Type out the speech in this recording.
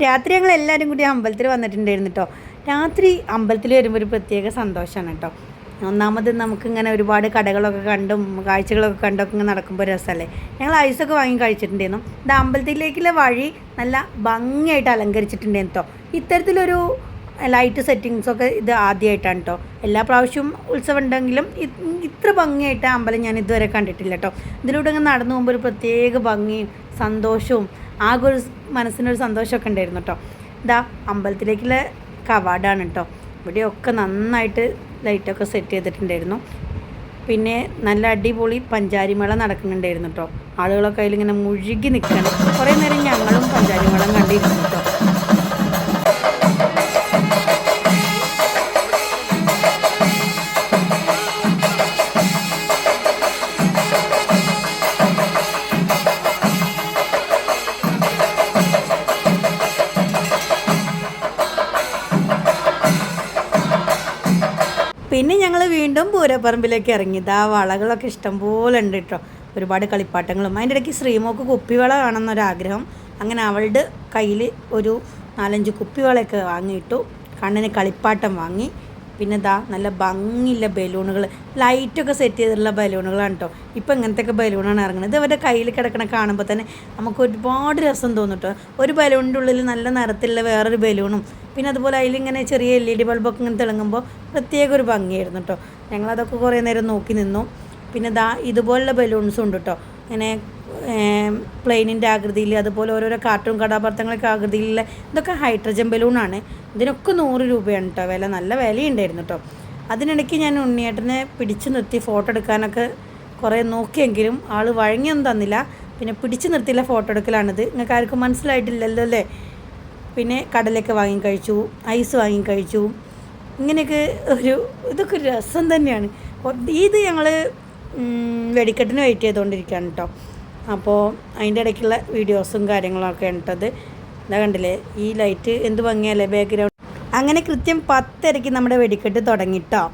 രാത്രി ഞങ്ങൾ എല്ലാവരും കൂടി അമ്പലത്തിൽ വന്നിട്ടുണ്ടായിരുന്നു കേട്ടോ. രാത്രി അമ്പലത്തിൽ വരുമ്പോൾ ഒരു പ്രത്യേക സന്തോഷമാണ് കേട്ടോ. ഒന്നാമത് നമുക്കിങ്ങനെ ഒരുപാട് കടകളൊക്കെ കണ്ടും കാഴ്ചകളൊക്കെ കണ്ടൊക്കെ ഇങ്ങനെ നടക്കുമ്പോൾ രസമല്ലേ. ഞങ്ങൾ ഐസൊക്കെ വാങ്ങി കഴിച്ചിട്ടുണ്ടായിരുന്നു. ഇത് അമ്പലത്തിലേക്കുള്ള വഴി നല്ല ഭംഗിയായിട്ട് അലങ്കരിച്ചിട്ടുണ്ടായിരുന്നു കേട്ടോ. ഇത്തരത്തിലൊരു ലൈറ്റ് സെറ്റിങ്സൊക്കെ ഇത് ആദ്യമായിട്ടാണ് കേട്ടോ. എല്ലാ പ്രാവശ്യവും ഉത്സവം ഉണ്ടെങ്കിലും ഇത്ര ഭംഗിയായിട്ട് അമ്പലം ഞാൻ ഇതുവരെ കണ്ടിട്ടില്ല കേട്ടോ. ഇതിലൂടെ ഇങ്ങനെ നടന്നു പോകുമ്പോൾ ഒരു പ്രത്യേക ഭംഗിയും സന്തോഷവും ആകെ ഒരു മനസ്സിനൊരു സന്തോഷമൊക്കെ ഉണ്ടായിരുന്നു കേട്ടോ. ഇതാ അമ്പലത്തിലേക്കുള്ള കവാടാണ് കേട്ടോ. ഇവിടെയൊക്കെ നന്നായിട്ട് ലൈറ്റൊക്കെ സെറ്റ് ചെയ്തിട്ടുണ്ടായിരുന്നു. പിന്നെ നല്ല അടിപൊളി പഞ്ചാരിമേള നടക്കുന്നുണ്ടായിരുന്നു കേട്ടോ. ആളുകളൊക്കെ അതിലിങ്ങനെ മുഴുകി നിൽക്കണം. കുറേ നേരം ഞങ്ങളും പഞ്ചാരിമേളം കണ്ടിരുന്നു കേട്ടോ. പിന്നെ ഞങ്ങൾ വീണ്ടും പൂരപ്പറമ്പിലേക്ക് ഇറങ്ങി. ഇതാ വളകളൊക്കെ ഇഷ്ടംപോലെ ഉണ്ട് കേട്ടോ. ഒരുപാട് കളിപ്പാട്ടങ്ങളും. അതിൻ്റെ ഇടയ്ക്ക് ശ്രീമോക്ക് കുപ്പിവള കാണുന്നൊരാഗ്രഹം. അങ്ങനെ അവളുടെ കയ്യിൽ ഒരു 4-5 കുപ്പിവളയൊക്കെ വാങ്ങിയിട്ടു. കണ്ണിന് കളിപ്പാട്ടം വാങ്ങി. പിന്നെ ഇതാ നല്ല ഭംഗിയുള്ള ബലൂണുകൾ, ലൈറ്റൊക്കെ സെറ്റ് ചെയ്തിട്ടുള്ള ബലൂണുകളാണ് കേട്ടോ. ഇപ്പോൾ ഇങ്ങനത്തെയൊക്കെ ബലൂണാണ് ഇറങ്ങുന്നത്. ഇത് അവരുടെ കയ്യിൽ കിടക്കണ കാണുമ്പോൾ തന്നെ നമുക്ക് ഒരുപാട് രസം തോന്നും കേട്ടോ. ഒരു ബലൂണിൻ്റെ ഉള്ളിൽ നല്ല നിറത്തിലുള്ള വേറൊരു ബലൂണും പിന്നെ അതുപോലെ അതിലിങ്ങനെ ചെറിയ LED ബൾബൊക്കെ ഇങ്ങനെ തിളങ്ങുമ്പോൾ പ്രത്യേക ഒരു ഭംഗിയായിരുന്നു കേട്ടോ. ഞങ്ങളതൊക്കെ കുറേ നേരം നോക്കി നിന്നു. പിന്നെ ദാ ഇതുപോലുള്ള ബലൂൺസും ഉണ്ട് കേട്ടോ. ഇങ്ങനെ പ്ലെയിനിൻ്റെ ആകൃതിയിൽ, അതുപോലെ ഓരോരോ കാർട്ടൂൺ കഥാപാത്രങ്ങളൊക്കെ ആകൃതിയിലുള്ള ഇതൊക്കെ ഹൈഡ്രജൻ ബലൂണാണ്. ഇതിനൊക്കെ 100 രൂപയാണ് കേട്ടോ വില. നല്ല വിലയുണ്ടായിരുന്നു കേട്ടോ. അതിനിടയ്ക്ക് ഞാൻ ഉണ്ണിയേട്ടനെ പിടിച്ചു നിർത്തി ഫോട്ടോ എടുക്കാനൊക്കെ കുറേ നോക്കിയെങ്കിലും ആൾ വഴങ്ങിയൊന്നും തന്നില്ല. പിന്നെ പിടിച്ചു നിർത്തിയില്ല ഫോട്ടോ എടുക്കലാണിത്. നിങ്ങൾക്ക് ആർക്കും മനസ്സിലായിട്ടില്ലല്ലോ അല്ലേ. പിന്നെ കടലൊക്കെ വാങ്ങിക്കഴിച്ചു, ഐസ് വാങ്ങിക്കഴിച്ചു. ഇങ്ങനെയൊക്കെ ഇതൊക്കെ ഒരു രസം തന്നെയാണ്. ഇത് ഞങ്ങൾ വെടിക്കെട്ടിന് വെയിറ്റ് ചെയ്തുകൊണ്ടിരിക്കുകയാണ് കേട്ടോ. അപ്പോൾ അതിൻ്റെ ഇടയ്ക്കുള്ള വീഡിയോസും കാര്യങ്ങളൊക്കെ ഉണ്ടത്. ഇതാ കണ്ടില്ലേ, ഈ ലൈറ്റ് എന്ത് ഭംഗിയല്ലേ ബാക്ക്ഗ്രൗണ്ട്. അങ്ങനെ കൃത്യം 10:30 നമ്മുടെ വെടിക്കെട്ട് തുടങ്ങിട്ടോ.